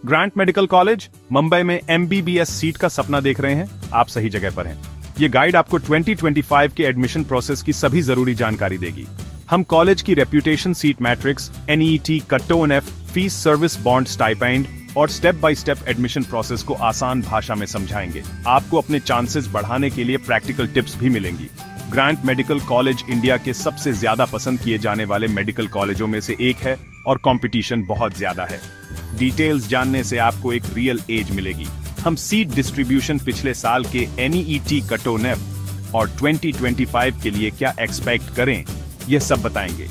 Grant medical college Mumbai में MBBS seat का सपना देख रहे हैं? आप सही जगह पर हैं। ये गाइड आपको 2025 के एडमिशन प्रोसेस की सभी जरूरी जानकारी देगी। हम कॉलेज की reputation, seat matrix, NET, cutoff, fees, service bond, stipend और step by step admission process को आसान भाषा में समझाएंगे। आपको अपने चांसेस बढ़ाने के लिए प्रैक्टिकल टिप्स भी मिलेंगी। ग्रांट मेडिकल कॉलेज इंडिया के सबसे ज्यादा पसंद किए जाने वाले मेडिकल कॉलेजों में से एक है और कंपटीशन बहुत ज्यादा है। डिटेल्स जानने से आपको एक रियल एज मिलेगी। हम सीट डिस्ट्रीब्यूशन, पिछले साल के NET, कट-ऑफ और 2025 के लिए क्या एक्सपेक्ट करें, यह सब बताएंगे।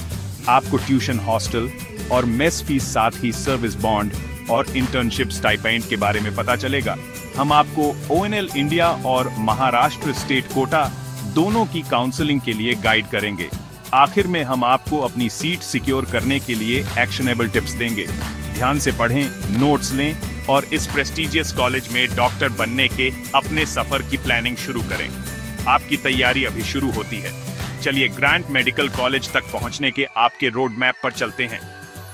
आपको ट्यूशन, हॉस्टल और मेस फीस, साथ ही सर्विस बॉन्ड और इंटर्नशिप स्टाइपेंड के बारे में पता चलेगा। हम आपको ONL इंडिया और महाराष्ट्र स्टेट कोटा दोनों की काउंसलिंग के लिए गाइड करेंगे। आखिर में हम आपको अपनी सीट सिक्योर करने के लिए एक्शनेबल टिप्स देंगे। ध्यान से पढ़ें, नोट्स लें और इस प्रेस्टिजियस कॉलेज में डॉक्टर बनने के अपने सफर की प्लानिंग शुरू करें। आपकी तैयारी अभी शुरू होती है। चलिए ग्रांट मेडिकल कॉलेज तक पहुंचने के आपके रोड मैप पर चलते हैं।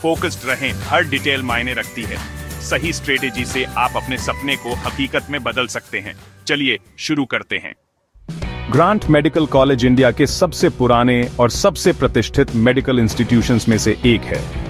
फोकस्ड रहें, हर डिटेल मायने रखती है। सही स्ट्रेटेजी से आप अपने सपने को हकीकत में बदल सकते हैं। चलिए शुरू करते हैं। ग्रांट मेडिकल कॉलेज इंडिया के सबसे पुराने और सबसे प्रतिष्ठित मेडिकल इंस्टीट्यूशंस में से एक है।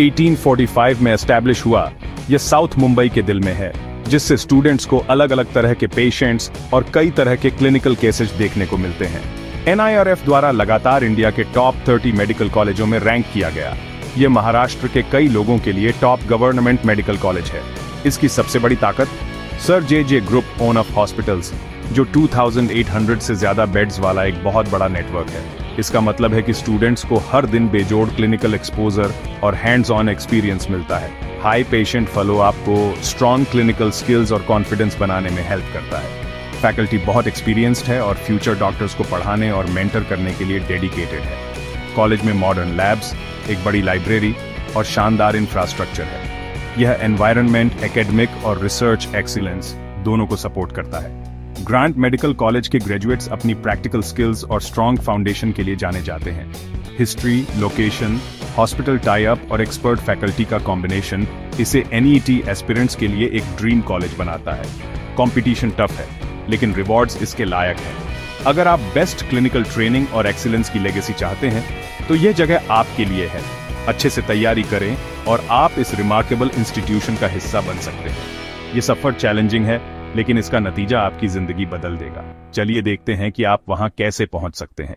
1845 में एस्टैब्लिश हुआ। यह साउथ मुंबई के दिल में है, जिससे स्टूडेंट्स को अलग अलग तरह के पेशेंट्स और कई तरह के क्लिनिकल केसेस देखने को मिलते हैं। NIRF द्वारा लगातार इंडिया के टॉप 30 मेडिकल कॉलेजों में रैंक किया गया। यह महाराष्ट्र के कई लोगों के लिए टॉप गवर्नमेंट मेडिकल कॉलेज है। इसकी सबसे बड़ी ताकत sir JJ group own of hospitals, जो 2800 से ज्यादा बेड्स वाला एक बहुत बड़ा नेटवर्क है। इसका मतलब है कि स्टूडेंट्स को हर दिन बेजोड़ क्लिनिकल एक्सपोजर और हैंड्स ऑन एक्सपीरियंस मिलता है। हाई पेशेंट फ्लो आपको स्ट्रॉन्ग क्लिनिकल स्किल्स और कॉन्फिडेंस बनाने में हेल्प करता है। फैकल्टी बहुत एक्सपीरियंस्ड है और फ्यूचर डॉक्टर्स को पढ़ाने और मेंटर करने के लिए डेडिकेटेड है। कॉलेज में मॉडर्न लैब्स, एक बड़ी लाइब्रेरी और शानदार इंफ्रास्ट्रक्चर है। यह एनवायरनमेंट, एकेडमिक और रिसर्च एक्सीलेंस दोनों को सपोर्ट करता है। ग्रांट मेडिकल कॉलेज के ग्रेजुएट्स अपनी प्रैक्टिकल स्किल्स और स्ट्रॉन्ग फाउंडेशन के लिए जाने जाते हैं। History, location, hospital tie up और एक्सपर्ट फैकल्टी का कॉम्बिनेशन इसे NET एस्पिरेंट्स के लिए एक ड्रीम कॉलेज बनाता है। कंपटीशन टफ है, लेकिन रिवॉर्ड्स इसके लायक हैं। अगर आप बेस्ट क्लिनिकल ट्रेनिंग और एक्सीलेंस की लेगेसी चाहते हैं, तो यह जगह आपके लिए है। अच्छे से तैयारी करें और आप इस रिमार्केबल इंस्टीट्यूशन का हिस्सा बन सकते हैं। ये सफर चैलेंजिंग है, लेकिन इसका नतीजा आपकी जिंदगी बदल देगा। चलिए देखते हैं कि आप वहां कैसे पहुंच सकते हैं।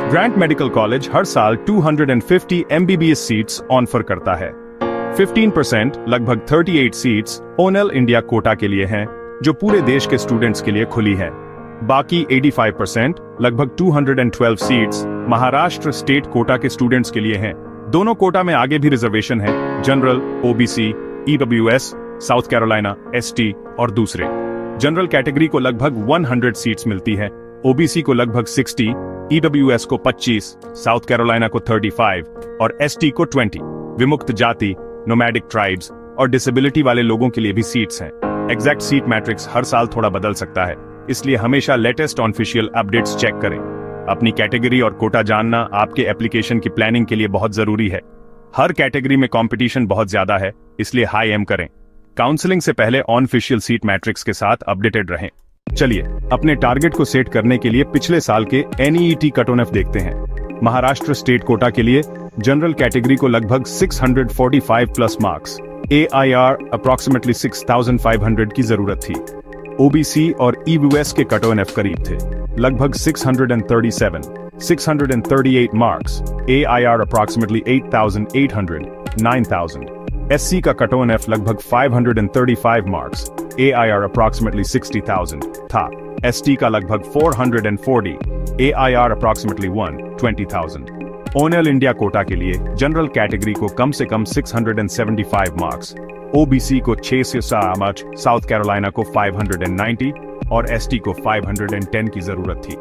ग्रांट मेडिकल कॉलेज हर साल 250 MBBS सीट्स ऑफर करता है। 15% लगभग 38 सीट्स ONL इंडिया कोटा के लिए हैं, जो पूरे देश के स्टूडेंट्स के लिए खुली हैं। बाकी 85% लगभग 212 सीट्स महाराष्ट्र स्टेट कोटा के स्टूडेंट्स के लिए हैं। दोनों कोटा में आगे भी रिजर्वेशन है, general, OBC, EWS, south Carolina, ST और दूसरे। जनरल कैटेगरी को लगभग 100 सीट्स मिलती है, OBC को लगभग 60, EWS को 25, साउथ कैरोलिना को 35 और ST को 20। विमुक्त जाति, नोमैडिक ट्राइब्स और डिसेबिलिटी वाले लोगों के लिए भी सीट्स हैं। एग्जैक्ट सीट मैट्रिक्स हर साल थोड़ा बदल सकता है, इसलिए हमेशा लेटेस्ट ऑफिशियल अपडेट्स चेक करें। अपनी कैटेगरी और कोटा जानना आपके एप्लीकेशन की प्लानिंग के लिए बहुत जरूरी है। हर कैटेगरी में कंपटीशन बहुत ज्यादा है, इसलिए हाई एम करें। काउंसलिंग से पहले ऑफिशियल सीट मैट्रिक्स के साथ अपडेटेड रहें। चलिए अपने टारगेट को सेट करने के लिए पिछले साल के NET कट-ऑफ देखते हैं। महाराष्ट्र स्टेट कोटा के लिए जनरल कैटेगरी को लगभग 645 प्लस मार्क्स, AIR अप्रोक्सीमेटली 6500 की जरूरत थी। OBC और EWS के कट-ऑफ करीब थे, लगभग 637, 638 मार्क्स, AIR अप्रोक्सीमेटली 8800, 9000। SC का कट-ऑफ लगभग 535 मार्क्स, AIR अप्रोक्सीमेटली 60,000 था। ST का लगभग 440, AIR approximately 20,000। ONL India quota के लिए जनरल कैटेगरी को कम से कम 675 मार्क्स, OBC को 6 से 7, साउथ कैरोलिना को 590 और ST को 510 की जरूरत थी।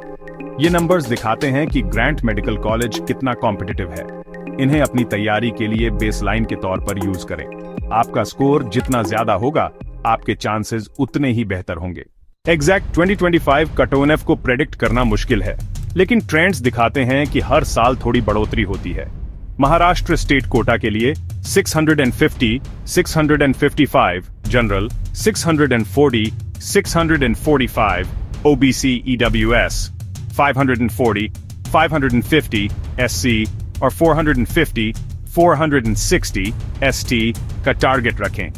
ये नंबर्स दिखाते हैं कि ग्रांट मेडिकल कॉलेज कितना कॉम्पिटिटिव है। इन्हें अपनी तैयारी के लिए बेसलाइन के तौर पर यूज करें। आपका स्कोर जितना ज्यादा होगा, आपके चांसेस उतने ही बेहतर होंगे। एग्जैक्ट 2025 कट-ऑफ को प्रेडिक्ट करना मुश्किल है, लेकिन ट्रेंड्स दिखाते हैं कि हर साल थोड़ी बढ़ोतरी होती है। महाराष्ट्र स्टेट कोटा के लिए 650, 655 जनरल, 640, 645 ओबीसी ईडब्ल्यूएस, 540, 550 एससी और 450, 460 एसटी का टारगेट रखें।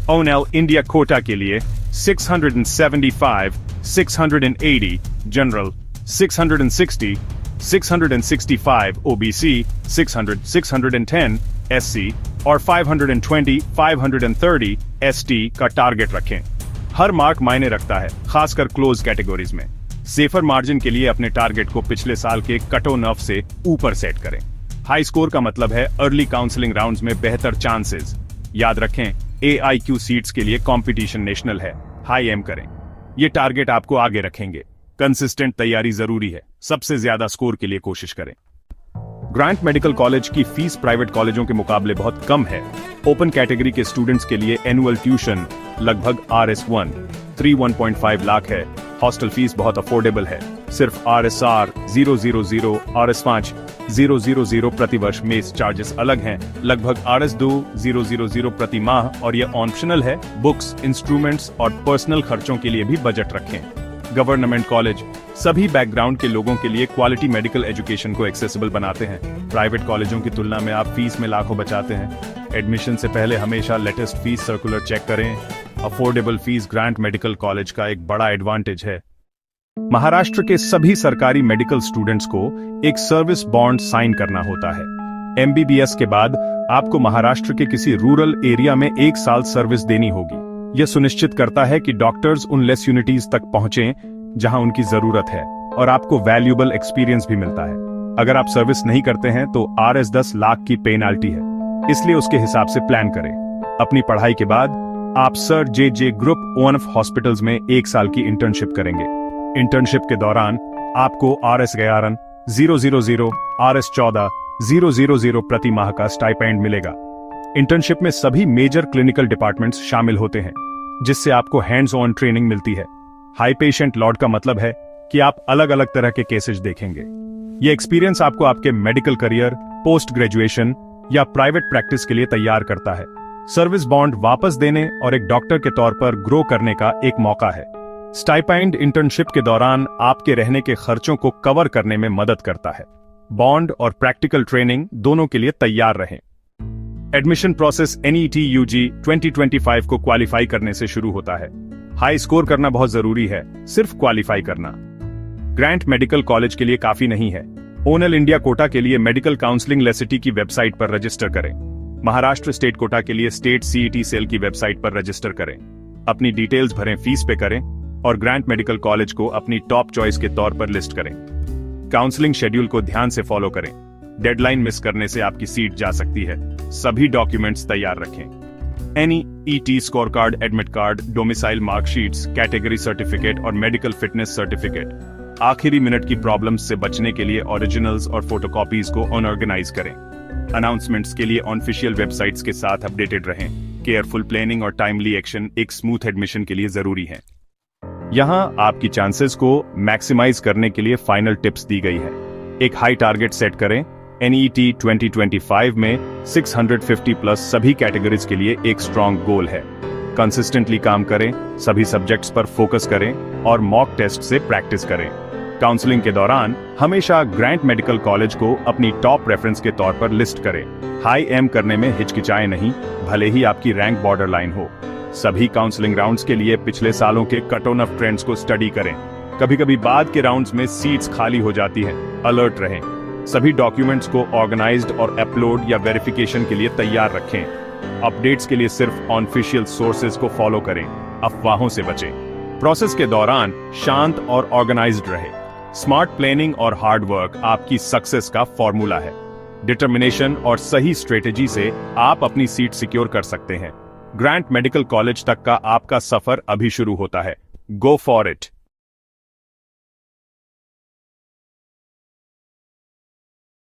ओनएल इंडिया कोटा के लिए 675, 680 जनरल, 660, 665 ओबीसी, 600, 610 एससी और 520, 530 एसटी का टारगेट रखें। हर मार्क मायने रखता है, खासकर क्लोज कैटेगरीज में। सेफर मार्जिन के लिए अपने टारगेट को पिछले साल के कट ऑफ नर्व से ऊपर सेट करें। हाई स्कोर का मतलब है अर्ली काउंसलिंग राउंड्स में बेहतर चांसेस। याद रखें, AIQ सीट्स के लिए कंपटीशन नेशनल है। हाई एम करें, ये टारगेट आपको आगे रखेंगे। कंसिस्टेंट तैयारी जरूरी है। सबसे ज्यादा स्कोर के लिए कोशिश करें। ग्रांट मेडिकल कॉलेज की फीस प्राइवेट कॉलेजों के मुकाबले बहुत कम है। ओपन कैटेगरी के स्टूडेंट्स के लिए एनुअल ट्यूशन लगभग RS1 1.5 लाख है। हॉस्टल फीस बहुत अफोर्डेबल है, सिर्फ RSR 000, RS5 000 प्रति वर्ष। मेस चार्जेस अलग हैं, लगभग RS2 000 प्रति माह, और यह ऑप्शनल है। बुक्स, इंस्ट्रूमेंट्स और पर्सनल खर्चों के लिए भी बजट रखें। गवर्नमेंट कॉलेज सभी बैकग्राउंड के लोगों के लिए क्वालिटी मेडिकल एजुकेशन को एक्सेसिबल बनाते हैं। प्राइवेट कॉलेजों की तुलना में आप फीस में लाखों बचाते हैं। एडमिशन से पहले हमेशा लेटेस्ट फीस सर्कुलर चेक करें। Affordable fees grant medical college का एक बड़ा एडवांटेज है। महाराष्ट्र के सभी सरकारी मेडिकल स्टूडेंट्स को एक सर्विस बॉन्ड साइन करना होता है। MBBS के बाद आपको महाराष्ट्र के किसी रूरल एरिया में 1 साल सर्विस देनी होगी। यह सुनिश्चित करता है कि डॉक्टर्स उन लेस यूनिटीज तक पहुंचें जहां उनकी जरूरत है, और आपको वैल्यूएबल एक्सपीरियंस भी मिलता है। अगर आप सर्विस नहीं करते हैं तो RS 10 लाख की पेनाल्टी है, इसलिए उसके हिसाब से प्लान करें। अपनी पढ़ाई के बाद आप sir JJ group ONF hospitals में 1 साल की इंटर्नशिप करेंगे। इंटर्नशिप के दौरान आपको RS 11, 000, RS 14, 000 प्रति माह का स्टाइपेंड मिलेगा। इंटर्नशिप में सभी मेजर क्लिनिकल डिपार्टमेंट्स शामिल होते हैं, जिससे आपको हैंड्स ऑन ट्रेनिंग मिलती है। हाई पेशेंट लोड का मतलब है कि आप अलग अलग तरह के केसेस देखेंगे। यह एक्सपीरियंस आपको आपके मेडिकल करियर, पोस्ट ग्रेजुएशन या प्राइवेट प्रैक्टिस के लिए तैयार करता है। सर्विस बॉन्ड वापस देने और एक डॉक्टर के तौर पर ग्रो करने का एक मौका है। स्टाइपेंड इंटर्नशिप के दौरान आपके रहने के खर्चों को कवर करने में मदद करता है। बॉन्ड और प्रैक्टिकल ट्रेनिंग दोनों के लिए तैयार रहें। एडमिशन प्रोसेस NET UG 2025 को क्वालिफाई करने से शुरू होता है। हाई स्कोर करना बहुत जरूरी है, सिर्फ क्वालिफाई करना ग्रांट मेडिकल कॉलेज के लिए काफी नहीं है। ओनल इंडिया कोटा के लिए मेडिकल काउंसलिंग लेसिटी की वेबसाइट पर रजिस्टर करें। महाराष्ट्र स्टेट कोटा के लिए स्टेट CET सेल की वेबसाइट पर रजिस्टर करें। अपनी डिटेल्स भरें, फीस पे करें और ग्रांट मेडिकल कॉलेज को अपनी टॉप चॉइस के तौर पर लिस्ट करें। काउंसलिंग शेड्यूल को ध्यान से फॉलो करें। डेडलाइन मिस करने से आपकी सीट जा सकती है। सभी डॉक्यूमेंट्स तैयार रखें। NEET score card, admit card, domicile marksheets, category certificate और मेडिकल फिटनेस सर्टिफिकेट। आखिरी मिनट की प्रॉब्लम्स से बचने के लिए ओरिजिनल्स और फोटोकॉपीज को अनऑर्गेनाइज करें। अनाउंसमेंट्स के लिए ऑफिशियल वेबसाइट्स के साथ अपडेटेड रहें। केयरफुल प्लानिंग और टाइमली एक्शन एक स्मूथ एडमिशन के लिए जरूरी है। यहां आपकी चांसेस को मैक्सिमाइज करने के लिए फाइनल टिप्स दी गई है। एक हाई टारगेट सेट करें। NET 2025 में 650 प्लस सभी कैटेगरीज के लिए एक स्ट्रॉन्ग गोल है। कंसिस्टेंटली काम करें, सभी सब्जेक्ट्स पर फोकस करें और मॉक टेस्ट से प्रैक्टिस करें। काउंसलिंग के दौरान हमेशा ग्रांट मेडिकल कॉलेज को अपनी टॉप रेफरेंस के तौर पर लिस्ट करें। हाई एम करने में हिचकिचाएं नहीं, भले ही आपकी रैंक बॉर्डर लाइन हो। सभी काउंसलिंग राउंड्स के लिए पिछले सालों के कट ऑफ ट्रेंड्स को स्टडी करें। कभी कभी बाद के राउंड्स में सीट्स खाली हो जाती हैं, अलर्ट रहें। सभी डॉक्यूमेंट्स को ऑर्गेनाइज्ड और अपलोड या वेरिफिकेशन के लिए तैयार रखें। अपडेट्स के लिए सिर्फ ऑफिशियल सोर्सेज को फॉलो करें, अफवाहों से बचें। प्रोसेस के दौरान शांत और ऑर्गेनाइज्ड रहे। स्मार्ट प्लानिंग और हार्ड वर्क आपकी सक्सेस का फॉर्मूला है। डिटर्मिनेशन और सही स्ट्रेटेजी से आप अपनी सीट सिक्योर कर सकते हैं। ग्रांट मेडिकल कॉलेज तक का आपका सफर अभी शुरू होता है। Go for it.